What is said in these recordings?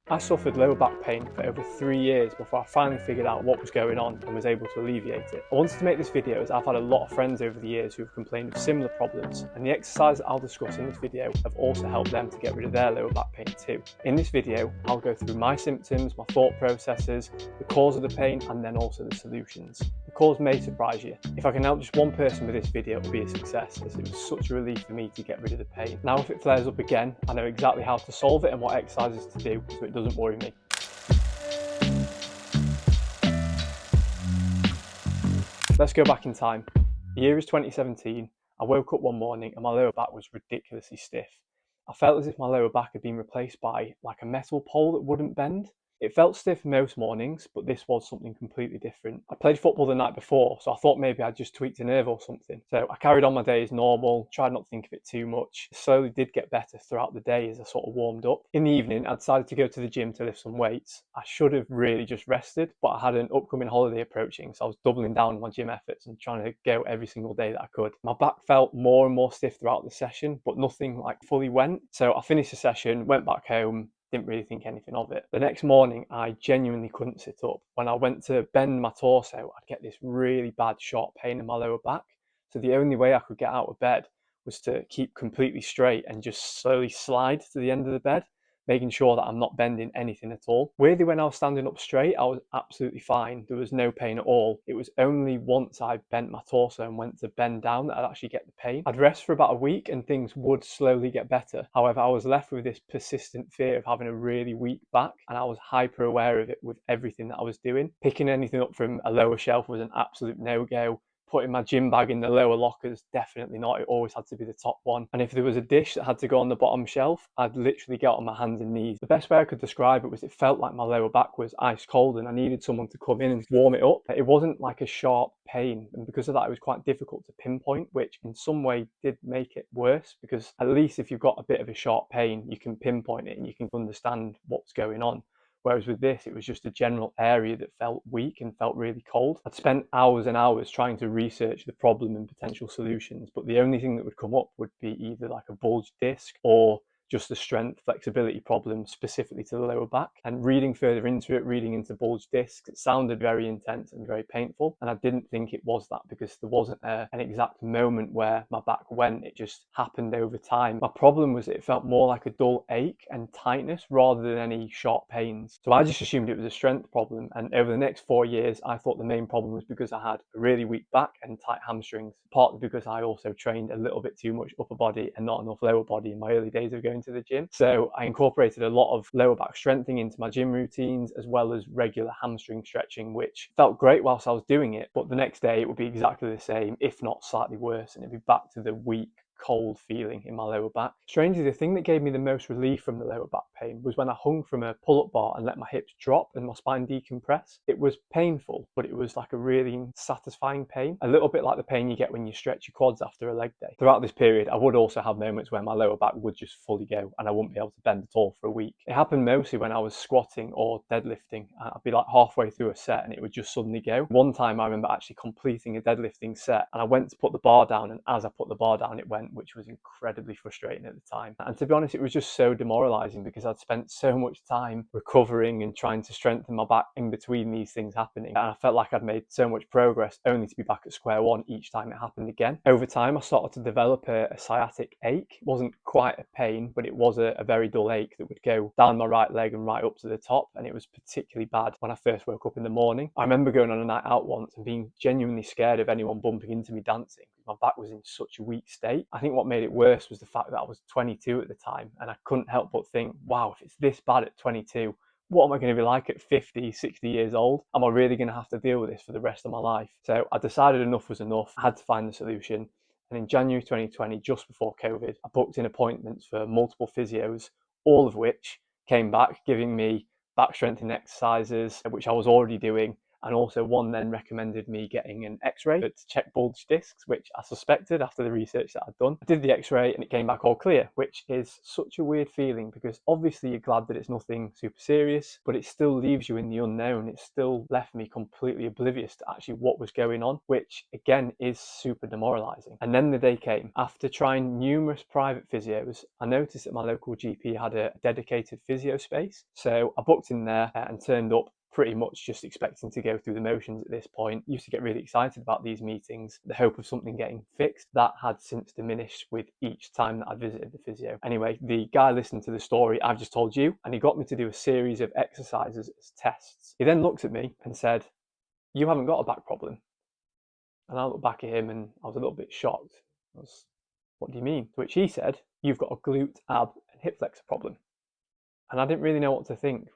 I suffered lower back pain for over 3 years before I finally figured out what was going on and was able to alleviate it. I wanted to make this video as I've had a lot of friends over the years who have complained of similar problems, and the exercises I'll discuss in this video have also helped them to get rid of their lower back pain too. In this video, I'll go through my symptoms, my thought processes, the cause of the pain, and then also the solutions. The cause may surprise you. If I can help just one person with this video, it'll be a success, as it was such a relief for me to get rid of the pain. Now if it flares up again, I know exactly how to solve it and what exercises to do, so it doesn't worry me. Let's go back in time. The year is 2017. I woke up one morning and my lower back was ridiculously stiff. I felt as if my lower back had been replaced by like a metal pole that wouldn't bend. It felt stiff most mornings, but this was something completely different. I played football the night before, so I thought maybe I'd just tweaked a nerve or something. So I carried on my day as normal, tried not to think of it too much. It slowly did get better throughout the day as I sort of warmed up. In the evening, I decided to go to the gym to lift some weights. I should have really just rested, but I had an upcoming holiday approaching, so I was doubling down on my gym efforts and trying to go every single day that I could. My back felt more and more stiff throughout the session, but nothing like fully went. So I finished the session, went back home, didn't really think anything of it. The next morning, I genuinely couldn't sit up. When I went to bend my torso, I'd get this really bad sharp pain in my lower back. So the only way I could get out of bed was to keep completely straight and just slowly slide to the end of the bed, making sure that I'm not bending anything at all. Weirdly, when I was standing up straight, I was absolutely fine. There was no pain at all. It was only once I bent my torso and went to bend down that I'd actually get the pain. I'd rest for about a week and things would slowly get better. However, I was left with this persistent fear of having a really weak back, and I was hyper aware of it with everything that I was doing. Picking anything up from a lower shelf was an absolute no-go. Putting my gym bag in the lower lockers, definitely not. It always had to be the top one. And if there was a dish that had to go on the bottom shelf, I'd literally get on my hands and knees. The best way I could describe it was it felt like my lower back was ice cold and I needed someone to come in and warm it up. It wasn't like a sharp pain, and because of that it was quite difficult to pinpoint, which in some way did make it worse, because at least if you've got a bit of a sharp pain you can pinpoint it and you can understand what's going on. Whereas with this, it was just a general area that felt weak and felt really cold. I'd spent hours and hours trying to research the problem and potential solutions, but the only thing that would come up would be either like a bulged disc or just a strength flexibility problem specifically to the lower back. And reading further into it, reading into bulged discs, it sounded very intense and very painful. And I didn't think it was that, because there wasn't an exact moment where my back went. It just happened over time. My problem was it felt more like a dull ache and tightness rather than any sharp pains. So I just assumed it was a strength problem. And over the next 4 years, I thought the main problem was because I had a really weak back and tight hamstrings, partly because I also trained a little bit too much upper body and not enough lower body in my early days of going to the gym. So I incorporated a lot of lower back strengthening into my gym routines, as well as regular hamstring stretching, which felt great whilst I was doing it, but the next day it would be exactly the same, if not slightly worse, and it'd be back to the weak, cold feeling in my lower back. Strangely, the thing that gave me the most relief from the lower back pain was when I hung from a pull-up bar and let my hips drop and my spine decompress. It was painful, but it was like a really satisfying pain, a little bit like the pain you get when you stretch your quads after a leg day. Throughout this period, I would also have moments where my lower back would just fully go and I wouldn't be able to bend at all for a week. It happened mostly when I was squatting or deadlifting. I'd be like halfway through a set and it would just suddenly go. One time I remember actually completing a deadlifting set and I went to put the bar down, and as I put the bar down it went, which was incredibly frustrating at the time. And to be honest, it was just so demoralizing because I'd spent so much time recovering and trying to strengthen my back in between these things happening. And I felt like I'd made so much progress only to be back at square one each time it happened again. Over time, I started to develop a sciatic ache. It wasn't quite a pain, but it was a very dull ache that would go down my right leg and right up to the top. And it was particularly bad when I first woke up in the morning. I remember going on a night out once and being genuinely scared of anyone bumping into me dancing. My back was in such a weak state. I think what made it worse was the fact that I was 22 at the time, and I couldn't help but think, wow, if it's this bad at 22, what am I going to be like at 50, 60 years old? Am I really going to have to deal with this for the rest of my life? So I decided enough was enough. I had to find the solution. And in January 2020, just before COVID, I booked in appointments for multiple physios, all of which came back giving me back strengthening exercises, which I was already doing, and also one then recommended me getting an x-ray to check bulge discs, which I suspected after the research that I'd done. I did the x-ray and it came back all clear, which is such a weird feeling because obviously you're glad that it's nothing super serious, but it still leaves you in the unknown. It still left me completely oblivious to actually what was going on, which again is super demoralizing. And then the day came. After trying numerous private physios, I noticed that my local GP had a dedicated physio space. So I booked in there and turned up pretty much just expecting to go through the motions at this point. Used to get really excited about these meetings, the hope of something getting fixed. That had since diminished with each time that I visited the physio. Anyway, the guy listened to the story I've just told you, and he got me to do a series of exercises as tests. He then looked at me and said, "You haven't got a back problem." And I looked back at him and I was a little bit shocked. What do you mean? To which he said, "You've got a glute, ab, and hip flexor problem." And I didn't really know what to think.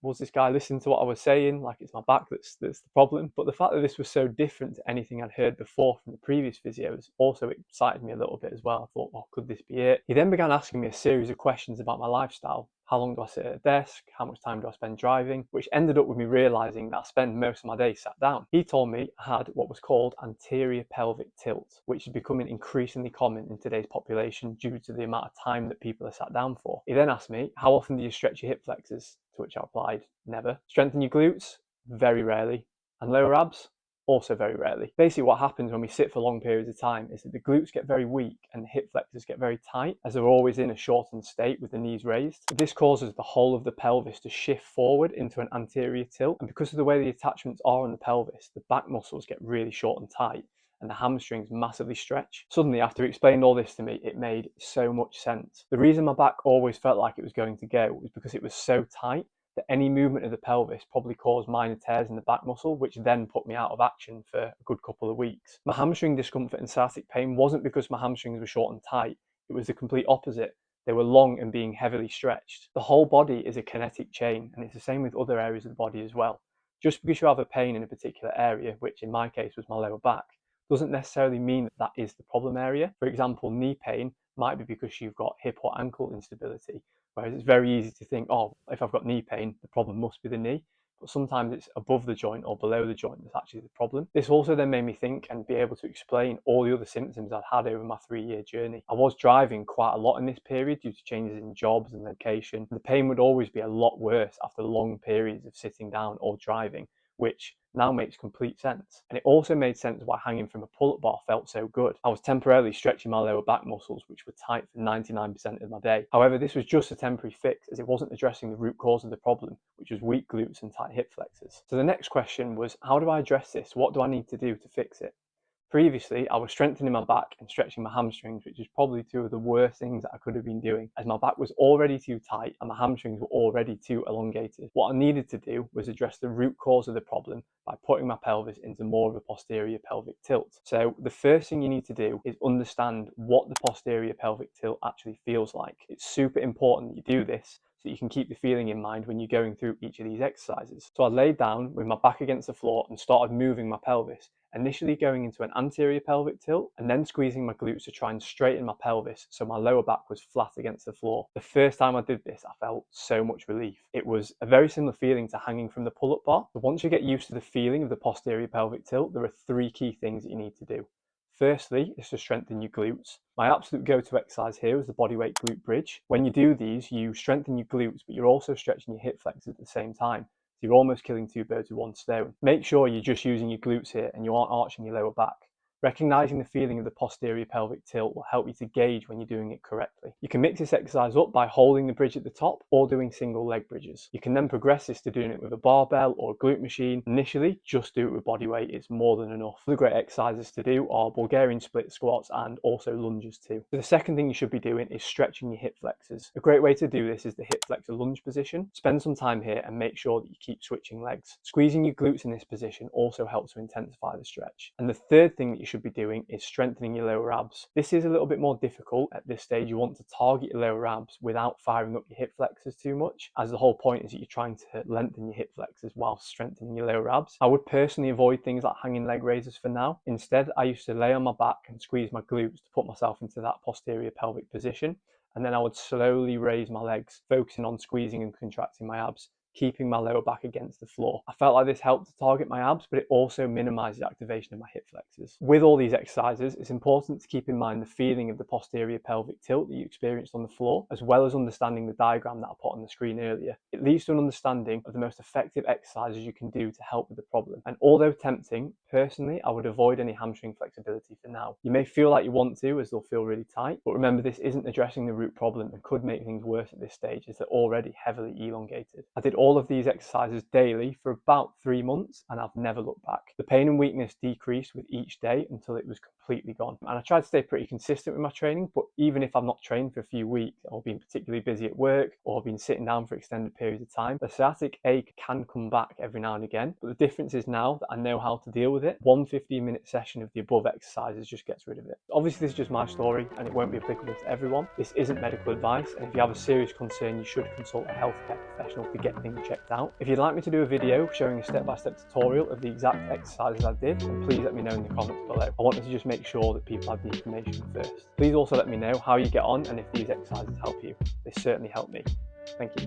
Was this guy listening to what I was saying? Like it's my back that's the problem? But the fact that this was so different to anything I'd heard before from the previous physios also excited me a little bit as well. I thought, well, could this be it? He then began asking me a series of questions about my lifestyle. How long do I sit at a desk? How much time do I spend driving? Which ended up with me realizing that I spend most of my day sat down. He told me I had what was called anterior pelvic tilt, which is becoming increasingly common in today's population due to the amount of time that people are sat down for. He then asked me, how often do you stretch your hip flexors? To which I replied, never. Strengthen your glutes? Very rarely. And lower abs? Also very rarely. Basically what happens when we sit for long periods of time is that the glutes get very weak and the hip flexors get very tight as they're always in a shortened state with the knees raised. This causes the whole of the pelvis to shift forward into an anterior tilt, and because of the way the attachments are on the pelvis, the back muscles get really short and tight and the hamstrings massively stretch. Suddenly, after he explained all this to me, it made so much sense. The reason my back always felt like it was going to go was because it was so tight that any movement of the pelvis probably caused minor tears in the back muscle, which then put me out of action for a good couple of weeks. My hamstring discomfort and sciatic pain wasn't because my hamstrings were short and tight, it was the complete opposite. They were long and being heavily stretched. The whole body is a kinetic chain, and it's the same with other areas of the body as well. Just because you have a pain in a particular area, which in my case was my lower back, doesn't necessarily mean that that is the problem area. For example, knee pain might be because you've got hip or ankle instability, whereas it's very easy to think, oh, if I've got knee pain, the problem must be the knee. But sometimes it's above the joint or below the joint that's actually the problem. This also then made me think and be able to explain all the other symptoms I'd had over my 3-year journey. I was driving quite a lot in this period due to changes in jobs and location. The pain would always be a lot worse after long periods of sitting down or driving, which now makes complete sense. And it also made sense why hanging from a pull-up bar felt so good. I was temporarily stretching my lower back muscles, which were tight for 99% of my day. However, this was just a temporary fix as it wasn't addressing the root cause of the problem, which was weak glutes and tight hip flexors. So the next question was, how do I address this? What do I need to do to fix it? Previously, I was strengthening my back and stretching my hamstrings, which is probably two of the worst things that I could have been doing, as my back was already too tight and my hamstrings were already too elongated. What I needed to do was address the root cause of the problem by putting my pelvis into more of a posterior pelvic tilt. So the first thing you need to do is understand what the posterior pelvic tilt actually feels like. It's super important that you do this so you can keep the feeling in mind when you're going through each of these exercises. So I laid down with my back against the floor and started moving my pelvis, initially going into an anterior pelvic tilt and then squeezing my glutes to try and straighten my pelvis so my lower back was flat against the floor. The first time I did this, I felt so much relief. It was a very similar feeling to hanging from the pull-up bar. But once you get used to the feeling of the posterior pelvic tilt, there are 3 key things that you need to do. Firstly, is to strengthen your glutes. My absolute go-to exercise here is the bodyweight glute bridge. When you do these, you strengthen your glutes, but you're also stretching your hip flexors at the same time. So you're almost killing 2 birds with 1 stone. Make sure you're just using your glutes here and you aren't arching your lower back. Recognizing the feeling of the posterior pelvic tilt will help you to gauge when you're doing it correctly. You can mix this exercise up by holding the bridge at the top or doing single leg bridges. You can then progress this to doing it with a barbell or a glute machine. Initially, just do it with body weight, it's more than enough. Other great exercises to do are Bulgarian split squats and also lunges too. So the second thing you should be doing is stretching your hip flexors. A great way to do this is the hip flexor lunge position. Spend some time here and make sure that you keep switching legs. Squeezing your glutes in this position also helps to intensify the stretch. And the third thing that you should be doing is strengthening your lower abs. This is a little bit more difficult at this stage. You want to target your lower abs without firing up your hip flexors too much, as the whole point is that you're trying to lengthen your hip flexors while strengthening your lower abs. I would personally avoid things like hanging leg raises for now. Instead, I used to lay on my back and squeeze my glutes to put myself into that posterior pelvic position, and then I would slowly raise my legs, focusing on squeezing and contracting my abs keeping my lower back against the floor. I felt like this helped to target my abs, but it also minimized the activation of my hip flexors. With all these exercises, it's important to keep in mind the feeling of the posterior pelvic tilt that you experienced on the floor, as well as understanding the diagram that I put on the screen earlier. It leads to an understanding of the most effective exercises you can do to help with the problem. And although tempting, personally, I would avoid any hamstring flexibility for now. You may feel like you want to, as they'll feel really tight, but remember, this isn't addressing the root problem and could make things worse at this stage, as they're already heavily elongated. I did all of these exercises daily for about 3 months, and I've never looked back. The pain and weakness decreased with each day until it was completely gone. And I tried to stay pretty consistent with my training, but even if I've not trained for a few weeks, or been particularly busy at work, or been sitting down for extended periods of time, the sciatic ache can come back every now and again. But the difference is now that I know how to deal with it, one 15-minute session of the above exercises just gets rid of it. Obviously, this is just my story, and it won't be applicable to everyone. This isn't medical advice, and if you have a serious concern, you should consult a healthcare professional to get things checked out. If you'd like me to do a video showing a step-by-step tutorial of the exact exercises I did, then please let me know in the comments below. I wanted to just make sure that people have the information first. Please also let me know how you get on and if these exercises help you. They certainly help me. Thank you.